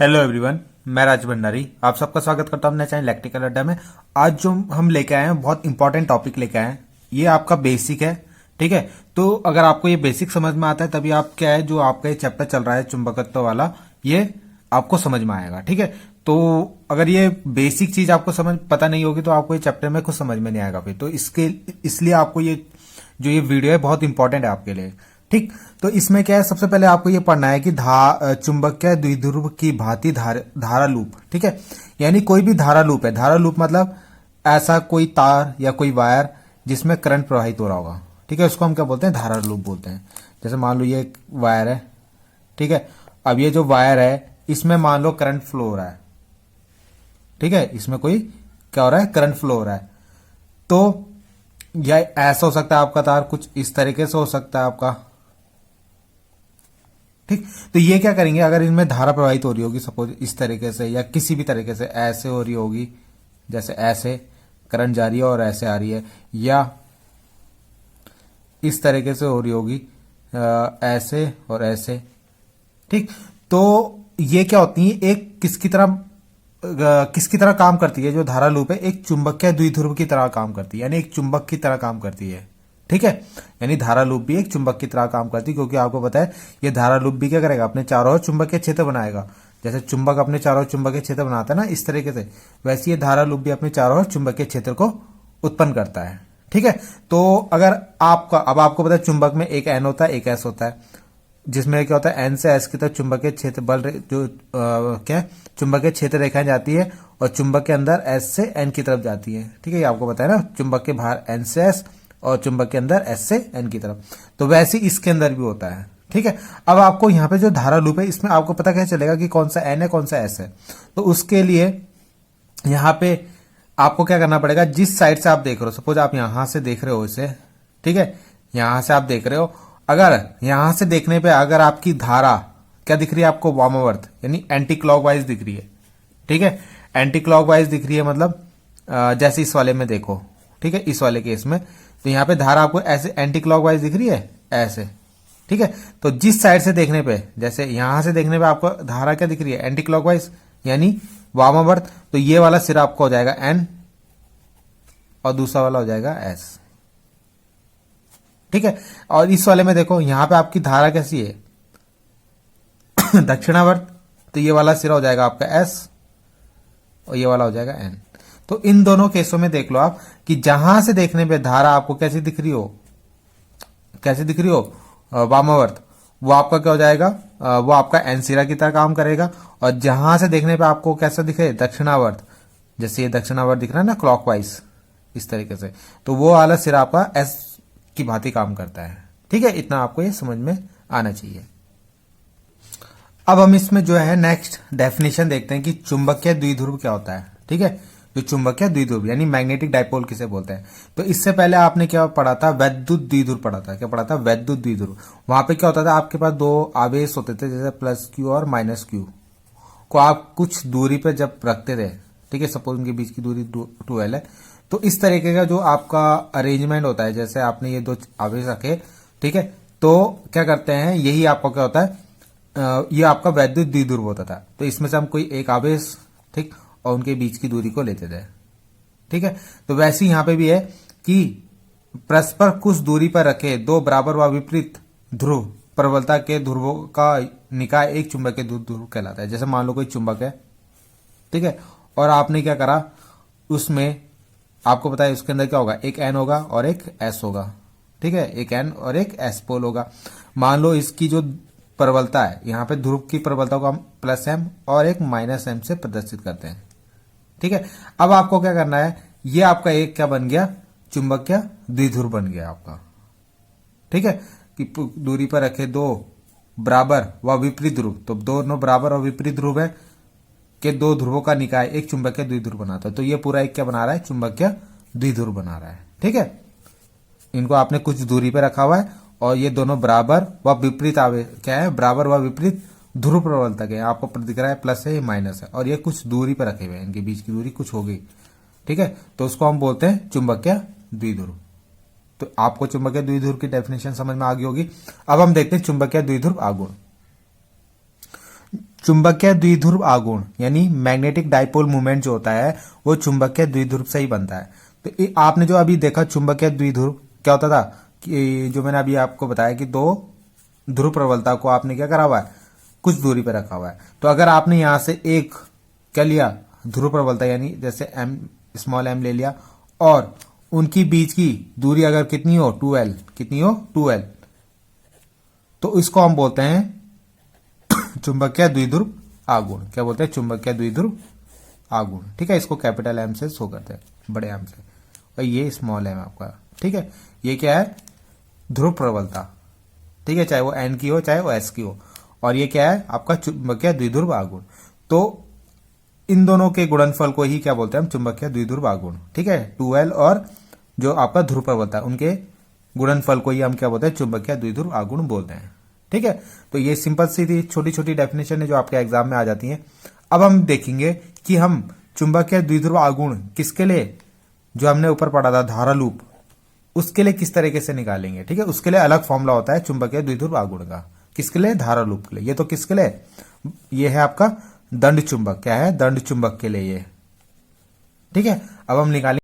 Hello everyone, मैं राज भंडारी आप सबका स्वागत करता हूं अपने चैनल इलेक्ट्रिकल अड्डा में। आज जो हम लेके आए हैं बहुत इंपॉर्टेंट टॉपिक लेके आए हैं। ये आपका बेसिक है, ठीक है। तो अगर आपको ये बेसिक समझ में आता है तभी आप क्या है जो आपका ये चैप्टर चल रहा है चुंबकत्व वाला, ये आपको समझ में आएगा, ठीक है। तो अगर ये बेसिक चीज आपको समझ पता नहीं होगी तो आपको ये चैप्टर में कुछ समझ में नहीं आएगा फिर। तो इसके इसलिए आपको ये वीडियो है बहुत इंपॉर्टेंट है आपके लिए, ठीक। तो इसमें क्या है, सबसे पहले आपको ये पढ़ना है कि चुंबकीय द्विध्रुव की भांति धारा लूप, ठीक है। यानी कोई भी धारा लूप है, धारा लूप मतलब ऐसा कोई तार या कोई वायर जिसमें करंट प्रवाहित हो रहा होगा, ठीक है। उसको हम क्या बोलते हैं, धारा लूप बोलते हैं। जैसे मान लो ये एक वायर है, ठीक है। अब ये जो वायर है इसमें मान लो करंट फ्लो हो रहा है, ठीक है। इसमें कोई क्या हो रहा है, करंट फ्लो हो रहा है। तो यह ऐसा हो सकता है आपका तार, कुछ इस तरीके से हो सकता है आपका, ठीक। तो ये क्या करेंगे, अगर इनमें धारा प्रवाहित हो रही होगी सपोज इस तरीके से या किसी भी तरीके से ऐसे हो रही होगी, जैसे ऐसे करंट जा रही है और ऐसे आ रही है, या इस तरीके से हो रही होगी ऐसे और ऐसे, ठीक। तो ये क्या होती है, एक किसकी तरह काम करती है जो धारा लूप है, एक चुंबकीय द्विध्रुव की तरह काम करती है, यानी एक चुंबक की तरह काम करती है, ठीक है। यानी धारा लूप भी एक चुंबक की तरह काम करती है, क्योंकि आपको पता है ये धारा लूप भी क्या करेगा, अपने चारों ओर चुंबकीय क्षेत्र बनाएगा। जैसे चुंबक अपने चारों ओर चुंबकीय क्षेत्र बनाता है ना इस तरीके से, वैसे ये धारा लूप भी अपने चारों ओर चुंबकीय क्षेत्र को उत्पन्न करता है, ठीक है। तो अगर अब आपको पता है चुंबक में एक एन होता है एक एस होता है, जिसमें क्या होता है एन से एस की तरफ चुंबकीय क्षेत्र बल जो क्या चुंबकीय क्षेत्र रेखाएं जाती है और चुंबक के अंदर एस से एन की तरफ जाती है, ठीक है। ये आपको पता है ना, चुंबक के बाहर एन से एस और चुंबक के अंदर एस से एन की तरफ। तो वैसे इसके अंदर भी होता है, ठीक है। अब आपको यहाँ पे जो धारा लूप है इसमें आपको पता कैसे चलेगा कि कौन सा एन है कौन सा एस है। तो उसके लिए यहाँ पे आपको क्या करना पड़ेगा, जिस साइड से आप देख रहे हो, सपोज आप यहां से देख रहे हो इसे, ठीक है। यहां से आप देख रहे हो, अगर यहां से देखने पे अगर आपकी धारा क्या दिख रही है आपको, वामावर्त यानी एंटी क्लॉकवाइज दिख रही है, ठीक है। एंटी क्लॉकवाइज दिख रही है मतलब जैसे इस वाले में देखो, ठीक है, इस वाले केस में तो यहाँ पे धारा आपको ऐसे एंटी क्लॉकवाइज दिख रही है ऐसे, ठीक है। तो जिस साइड से देखने पे, जैसे यहां से देखने पे आपको धारा क्या दिख रही है, एंटी क्लॉकवाइज यानी वामावर्त। तो ये वाला सिरा आपका हो जाएगा एन और दूसरा वाला हो जाएगा एस, ठीक है। और इस वाले में देखो यहां पे आपकी धारा कैसी है दक्षिणावर्त, तो ये वाला सिरा हो जाएगा आपका एस और ये वाला हो जाएगा एन। तो इन दोनों केसों में देख लो आप कि जहां से देखने पे धारा आपको कैसी दिख रही हो, कैसी दिख रही हो वामावर्त, वो आपका क्या हो जाएगा, वो आपका एन सिरा की तरह काम करेगा। और जहां से देखने पे आपको कैसा दिखे, दक्षिणावर्त, जैसे ये दक्षिणावर्त दिख रहा है ना क्लॉकवाइज इस तरीके से, तो वो वाला सिरा आपका एस की भांति काम करता है, ठीक है। इतना आपको ये समझ में आना चाहिए। अब हम इसमें जो है नेक्स्ट डेफिनेशन देखते हैं कि चुंबकीय द्विध्रुव क्या होता है, ठीक है। जो चुंबकीय द्विध्रुव यानी मैग्नेटिक डाइपोल किसे बोलते हैं। तो इससे पहले आपने क्या पढ़ा था, वैद्युत द्विध्रुव पढ़ा था। क्या पढ़ा था, वैद्युत द्विध्रुव। वहां पे क्या होता था, आपके पास दो आवेश होते थे, जैसे प्लस क्यू और माइनस क्यू को आप कुछ दूरी पे जब रखते थे, ठीक है, सपोज उनके बीच की दूरी 2L है, तो इस तरीके का जो आपका अरेंजमेंट होता है, जैसे आपने ये दो आवेश रखे, ठीक है, तो क्या करते हैं, यही आपका क्या होता है, ये आपका वैद्युत द्विध्रुव होता था। तो इसमें से हम कोई एक आवेश, ठीक, और उनके बीच की दूरी को लेते थे, ठीक है। तो वैसे ही यहां पे भी है कि परस्पर कुछ दूरी पर रखे दो बराबर व विपरीत ध्रुव प्रबलता के ध्रुवों का निकाय एक चुंबकीय द्विध्रुव कहलाता है। जैसे मान लो कोई चुंबक है, ठीक है, और आपने क्या करा, उसमें आपको पता है उसके अंदर क्या होगा, एक एन होगा और एक एस होगा, ठीक है, एक एन और एक एस पोल होगा। मान लो इसकी जो प्रबलता है, यहां पे ध्रुव की प्रबलता को हम प्लस एम और एक माइनस एम से प्रदर्शित करते हैं, ठीक है। अब आपको क्या करना है, ये आपका एक क्या बन गया, चुंबकीय द्विध्रुव बन गया आपका, ठीक है, कि दूरी पर रखे दो बराबर व विपरीत ध्रुव, तो दोनों बराबर और विपरीत ध्रुव है के दो ध्रुवों का निकाय एक चुंबकीय द्विध्रुव बनाता है। तो ये पूरा एक क्या बना रहा है, चुंबकीय द्विध्रुव बना रहा है, ठीक है। इनको आपने कुछ दूरी पे रखा हुआ है और ये दोनों बराबर व विपरीत आवे क्या है, बराबर व विपरीत ध्रुव प्रबलता के, आपको दिख रहा है प्लस है, ये माइनस है, और ये कुछ दूरी पर रखे हुए हैं, इनके बीच की दूरी कुछ हो गई, ठीक है। तो उसको हम बोलते हैं चुंबकीय द्विध्रुव। तो आपको चुंबकीय द्विध्रुव की डेफिनेशन समझ में आ गई होगी। अब हम देखते हैं चुंबकीय द्विध्रुव आघूर्ण। चुंबकीय द्विध्रुव आघूर्ण यानी मैग्नेटिक डाइपोल मूवमेंट जो होता है वो चुंबकीय द्विध्रुव से ही बनता है। तो आपने जो अभी देखा चुंबकीय द्विध्रुव क्या होता था कि जो मैंने अभी आपको बताया कि दो ध्रुव प्रबलता को आपने क्या करा हुआ है, कुछ दूरी पर रखा हुआ है। तो अगर आपने यहां से एक क्या लिया ध्रुव प्रबलता यानी जैसे m स्मॉल m ले लिया और उनकी बीच की दूरी अगर कितनी हो 2l, कितनी हो 2l, तो इसको हम बोलते हैं चुंबकीय द्विध्रुव आघूर्ण। क्या बोलते हैं? चुंबकीय द्विध्रुव आघूर्ण। ठीक है, इसको कैपिटल एम से शो करते हैं, बड़े एम से, और ये स्मॉल एम आपका। ठीक है, ये क्या है? ध्रुव प्रबलता। ठीक है, चाहे वो एन की हो चाहे वो एस की हो। और ये क्या है? आपका चुंबकीय द्विध्रुव आघूर्ण। तो इन दोनों के गुणनफल को ही क्या बोलते हैं हम? चुंबकीय द्विध्रुव आघूर्ण। ठीक है, 2l और जो आपका ध्रुव प्रबलता उनके गुणनफल को ही हम क्या बोलते हैं? चुंबकीय द्विध्रुव आघूर्ण बोलते हैं। ठीक है, तो ये सिंपल सी थी छोटी छोटी डेफिनेशन है जो आपके एग्जाम में आ जाती हैं। अब हम देखेंगे कि हम चुंबकीय द्विध्रुव आघूर्ण किसके लिए, जो हमने ऊपर पढ़ा था धारा लूप, उसके लिए किस तरीके से निकालेंगे। ठीक है, उसके लिए अलग फॉर्मूला होता है चुंबकीय द्विध्रुव आघूर्ण का। किसके लिए? धारा लूप के लिए। ये तो किसके लिए? ये है आपका दंड चुंबक। क्या है? दंड चुंबक के लिए ये। ठीक है, अब हम निकालेंगे